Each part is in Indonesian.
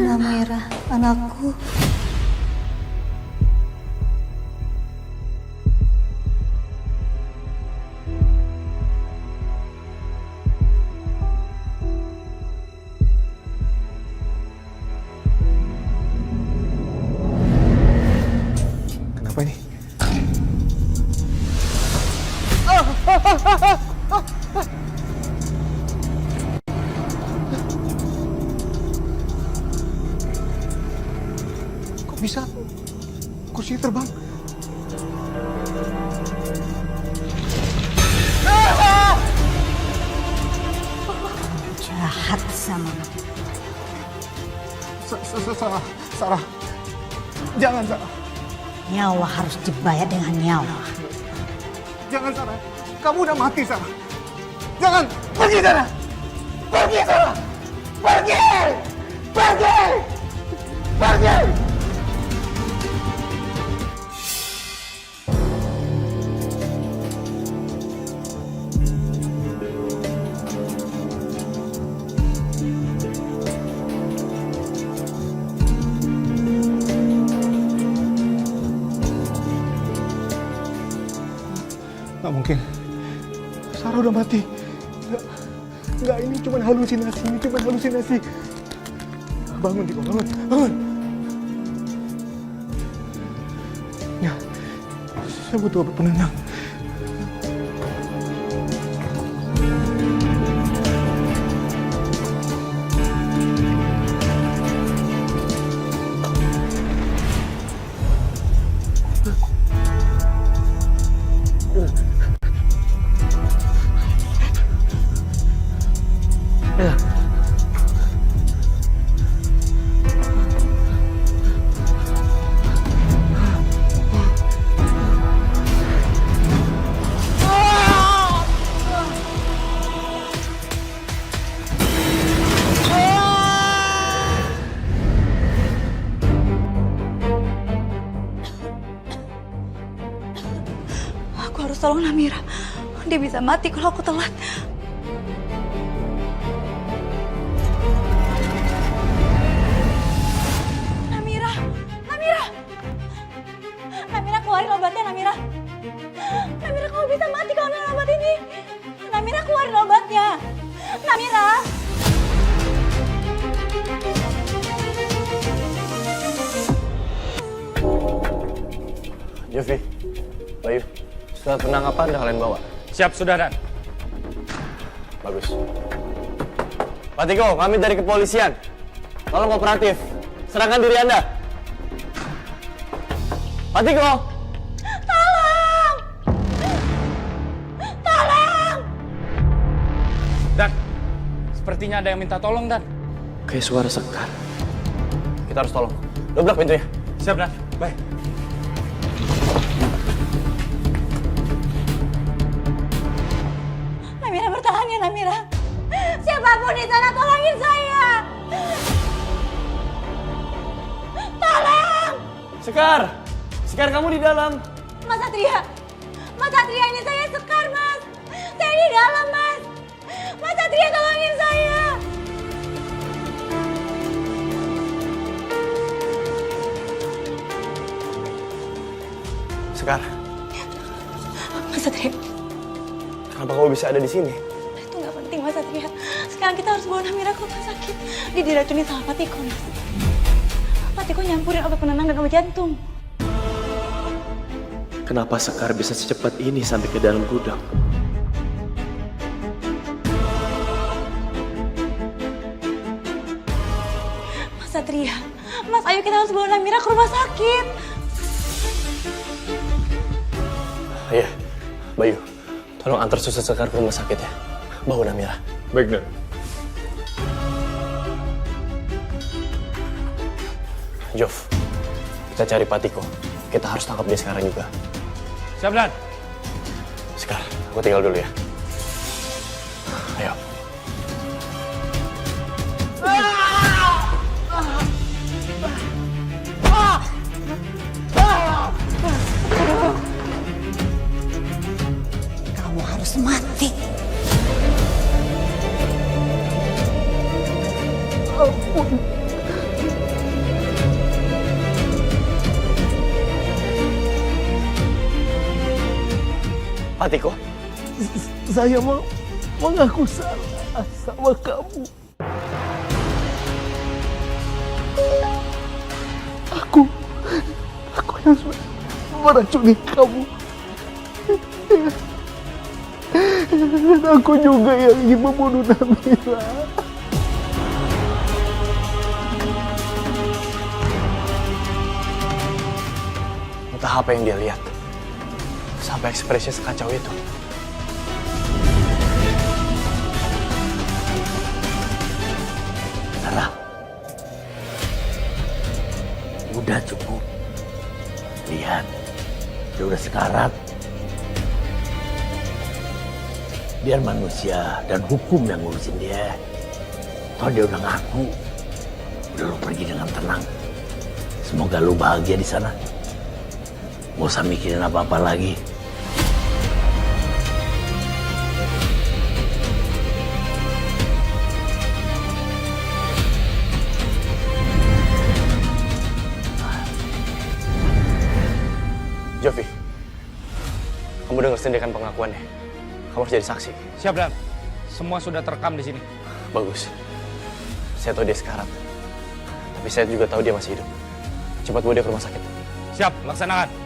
Namira, anakku. Kenapa ini? Kok bisa kursi terbang? Jahat sama Sarah. Jangan, Sarah. nyawa harus dibayar dengan nyawa. Jangan, Sarah. Kamu udah mati, Sarah. Jangan. Pergi, Sarah. Pergi, Sarah. Pergi. Pergi. Pergi. Nggak mungkin. Sarah udah mati. Nggak, ini cuma halusinasi. Bangun, Diko, bangun. Ya, saya butuh obat penenang. Aku harus tolong Namira. Dia bisa mati kalau aku telat. Namira, keluarin obatnya, Namira. Namira, kamu bisa mati kalau minum obat ini. Namira, keluarin obatnya. Namira. Jovi, Bayu, surat penangkapan udah kalian bawa? Siap, sudah, Dan. Bagus. Pak Tiko, kami dari kepolisian. Tolong kooperatif. Serahkan diri Anda. Pak Tiko! Tolong! Tolong! Dan, sepertinya ada yang minta tolong, Dan. Kayak suara Sekar. Kita harus tolong. Dobrak pintunya. Siap, Dan. Baik. Namira, bertahan ya, Namira. Siapapun di sana, tolongin saya. Tolong! Sekar! Sekar, kamu di dalam. Mas Satria, ini saya Sekar, Mas. Saya di dalam, Mas. Mas Satria, tolongin saya. Sekar, Mas Satria, kenapa kamu bisa ada di sini? itu nggak penting, Mas Satria. Sekarang kita harus bawa Namira ke rumah sakit. Dia diracunin sama Pak Tiko, Mas. Pak Tiko nyampurin obat penenang dan obat jantung. Kenapa Sekar bisa secepat ini sampai ke dalam gudang? Mas Satria, Mas, ayo kita harus bawa Namira ke rumah sakit. Iya, Bayu. Tolong antar suster Sekar ke rumah sakit ya. Bawa Namira. Baik, Dan. Jov, kita cari Pak Tiko. Kita harus tangkap dia sekarang juga. Siap, Dan. Sekar, aku tinggal dulu ya. Ayo. Kamu harus mati. Patiko? Saya mengaku salah sama kamu. Aku yang sudah meracuni kamu. Dan aku juga yang ingin membunuh Namira. Entah apa yang dia lihat. Sampai ekspresinya sekacau itu. Sarah, udah cukup. Lihat, dia udah sekarat. Biar manusia dan hukum yang ngurusin dia. Toh dia udah ngaku. Udah lu pergi dengan tenang. Semoga lu bahagia di sana. Gak usah mikirin apa-apa lagi. Jovi, kamu dengar sendiri kan pengakuannya. Kamu harus jadi saksi. Siap, Dan. Semua sudah terekam di sini. Bagus. Saya tahu dia sekarat. Tapi saya juga tahu dia masih hidup. Cepat bawa dia ke rumah sakit. Siap, laksanakan.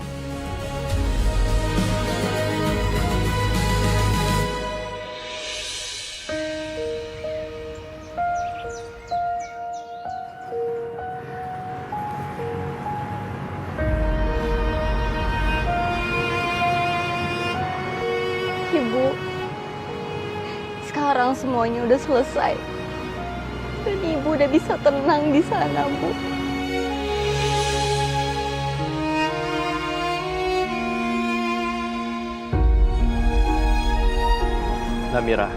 Ibu, sekarang semuanya udah selesai. Dan ibu udah bisa tenang di sana, Bu. Namira,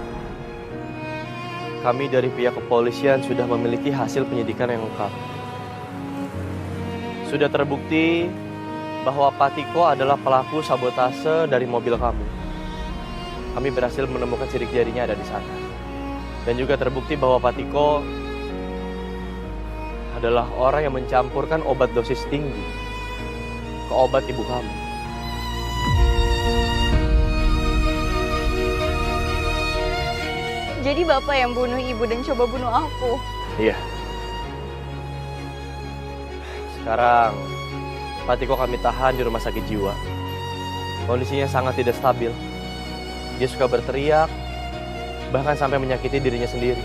kami dari pihak kepolisian sudah memiliki hasil penyidikan yang lengkap. Sudah terbukti bahwa Patiko adalah pelaku sabotase dari mobil kamu. Kami berhasil menemukan sidik jarinya ada di sana. Dan juga terbukti bahwa Patiko adalah orang yang mencampurkan obat dosis tinggi ke obat ibu kamu. Jadi Bapak yang bunuh ibu dan coba bunuh aku. Iya. Sekarang Patiko kami tahan di rumah sakit jiwa. Kondisinya sangat tidak stabil. Dia suka berteriak, bahkan sampai menyakiti dirinya sendiri.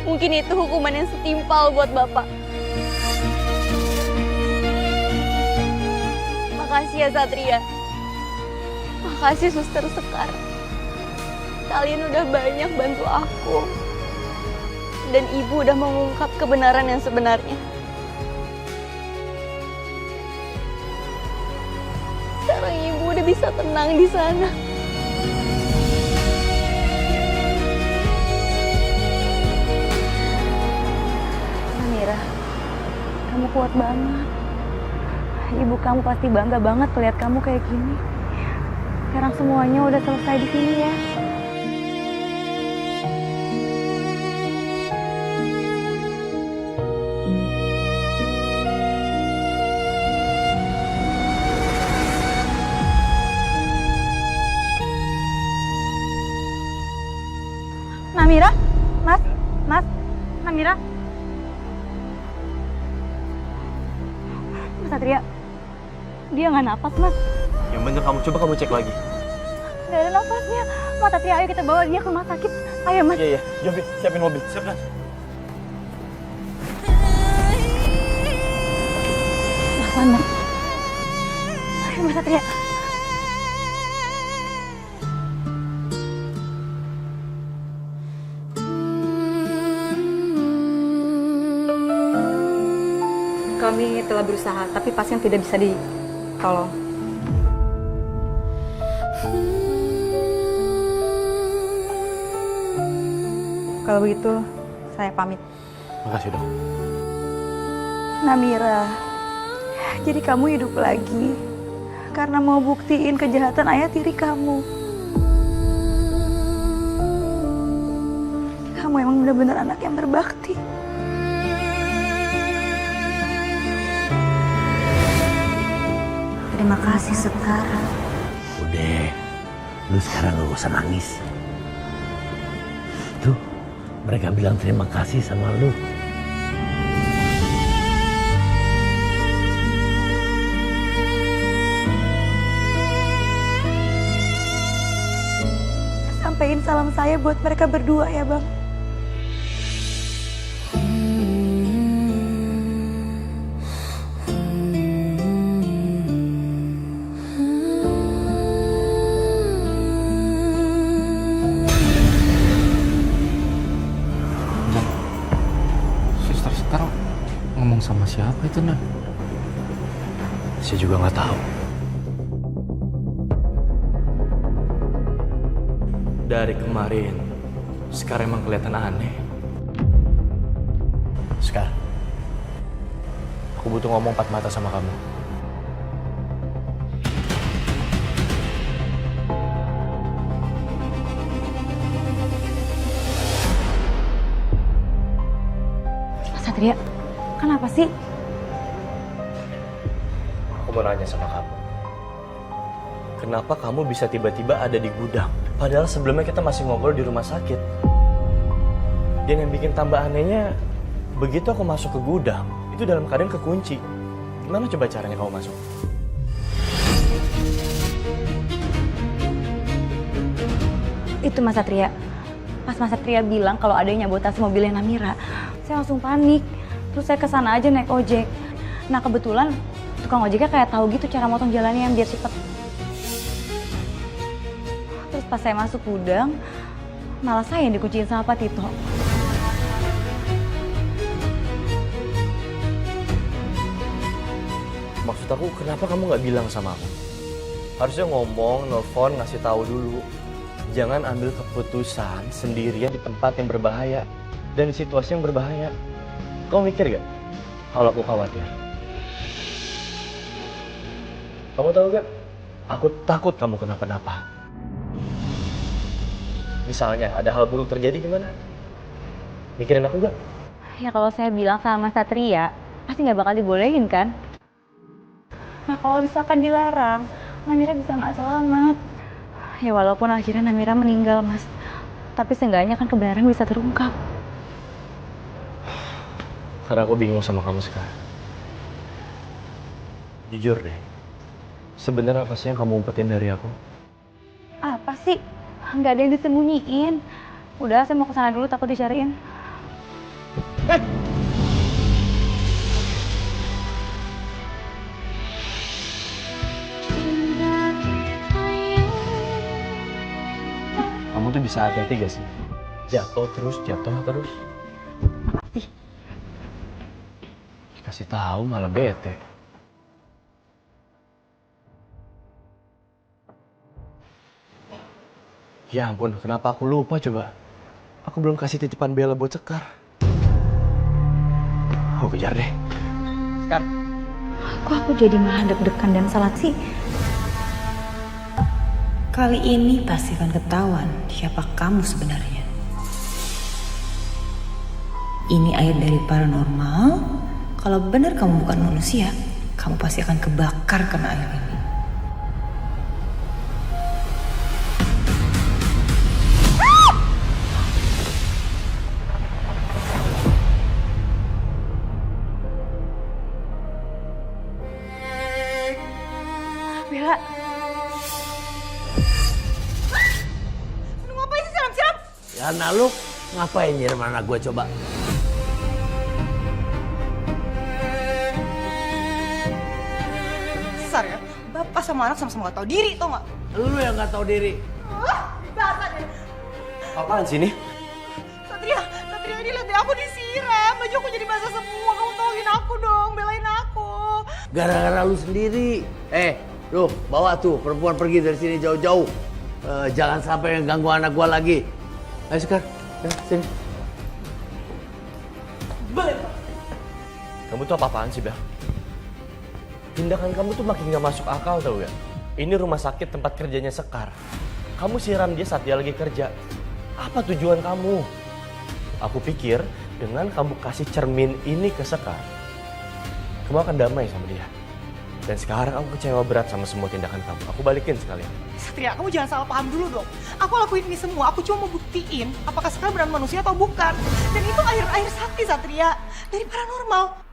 Mungkin itu hukuman yang setimpal buat Bapak. Makasih ya Satria. Makasih Suster Sekar. Kalian udah banyak bantu aku. Dan Ibu udah mengungkap kebenaran yang sebenarnya. Sekarang Ibu udah bisa tenang di sana. Namira, kamu kuat banget. Ibu kamu pasti bangga banget melihat kamu kayak gini. Sekarang semuanya udah selesai di sini ya. Namira? Mas, Namira? Mas Satria, dia nggak napas, Mas. Yang bener kamu cek lagi. Nggak ada napasnya. Mas Satria, ayo kita bawa dia ke rumah sakit. Ayo, Mas. Iya, Jovi, siapin mobil. Siap, Dan. Mas. Ayo, Mas Satria. Kami telah berusaha, tapi pasien tidak bisa ditolong. Kalau begitu, saya pamit. Makasih, Dok. Namira, jadi kamu hidup lagi karena mau buktiin kejahatan ayah tiri kamu. Kamu emang benar-benar anak yang berbakti. Terima kasih Sekar. Udah, Lu sekarang gak usah nangis. Tuh, mereka bilang terima kasih sama lu. Sampaiin salam saya buat mereka berdua ya, Bang. Suster sekarang ngomong sama siapa itu, Nan? Saya juga nggak tahu. Dari kemarin, sekarang emang kelihatan aneh. Sekarang, aku butuh ngomong empat mata sama kamu. Mas Satria, kenapa sih? Aku mau nanya sama kamu. Kenapa kamu bisa tiba-tiba ada di gudang? Padahal sebelumnya kita masih ngobrol di rumah sakit. Dan yang bikin tambah anehnya, begitu aku masuk ke gudang, itu dalam keadaan kekunci. Gimana coba caranya kamu masuk? Itu Mas Satria. Pas Mas Satria bilang kalau ada yang nyabotase mobilnya Namira, saya langsung panik. Terus saya kesana aja naik ojek. Nah kebetulan tukang ojeknya kayak tahu gitu cara motong jalannya yang biar cepet. Terus pas saya masuk gudang, malah saya yang dikunciin sama Pak Tito. Maksud aku, kenapa kamu nggak bilang sama aku? Harusnya ngomong, nelfon, ngasih tahu dulu. Jangan ambil keputusan sendirian di tempat yang berbahaya dan di situasi yang berbahaya. Kamu mikir gak kalau aku khawatir? Kamu tahu gak? Aku takut kamu kenapa-napa. Misalnya ada hal buruk terjadi gimana? Mikirin aku gak? Ya kalau saya bilang sama Mas Satria, pasti nggak bakal dibolehin kan? Nah kalau misalkan dilarang, Namira bisa nggak selamat. Ya walaupun akhirnya Namira meninggal, Mas. Tapi seenggaknya kan kebenaran bisa terungkap. Karena aku bingung sama kamu sekarang. Jujur deh, sebenarnya apa sih yang kamu umpetin dari aku? Apa sih? Nggak ada yang disembunyiin. Udah, saya mau kesana dulu, takut dicariin. Kamu tuh bisa hati-hati gak sih? Jatuh terus. Kasih tahu malah bete. Ya ampun, kenapa aku lupa coba? Aku belum kasih titipan Bella buat Sekar. Aku kejar deh. Sekar. Kok aku jadi malah deg-degan dan salat sih? Kali ini pasti akan ketahuan siapa kamu sebenarnya. Ini air dari paranormal. Kalau benar kamu bukan manusia, kamu pasti akan kebakar kena air ini. Bella, Ya nah lu ngapain nyiram anak gue coba? Besar ya, bapak sama anak sama-sama gak tahu diri, tau gak? Lu yang nggak tahu diri. Dasar deh. Apaan sih ini? Satria ini lihat deh, aku disiram, baju aku jadi basah semua. Kamu tolongin aku dong, belain aku. Gara-gara lu sendiri. Lu bawa tuh perempuan pergi dari sini jauh-jauh. Jangan sampai ganggu anak gua lagi. Ayo Sekar, ya, sini. Kamu tuh apa-apaan sih, Bel? Tindakan kamu tuh makin gak masuk akal tau gak? Ini rumah sakit tempat kerjanya Sekar. Kamu siram dia saat dia lagi kerja. Apa tujuan kamu? Aku pikir dengan kamu kasih cermin ini ke Sekar, kamu akan damai sama dia. Dan sekarang aku kecewa berat sama semua tindakan kamu. Aku balikin sekalian. Satria, kamu jangan salah paham dulu dong. Aku lakuin ini semua, aku cuma mau buktiin apakah sekarang benar manusia atau bukan. Dan itu air sakti, Satria. Dari paranormal.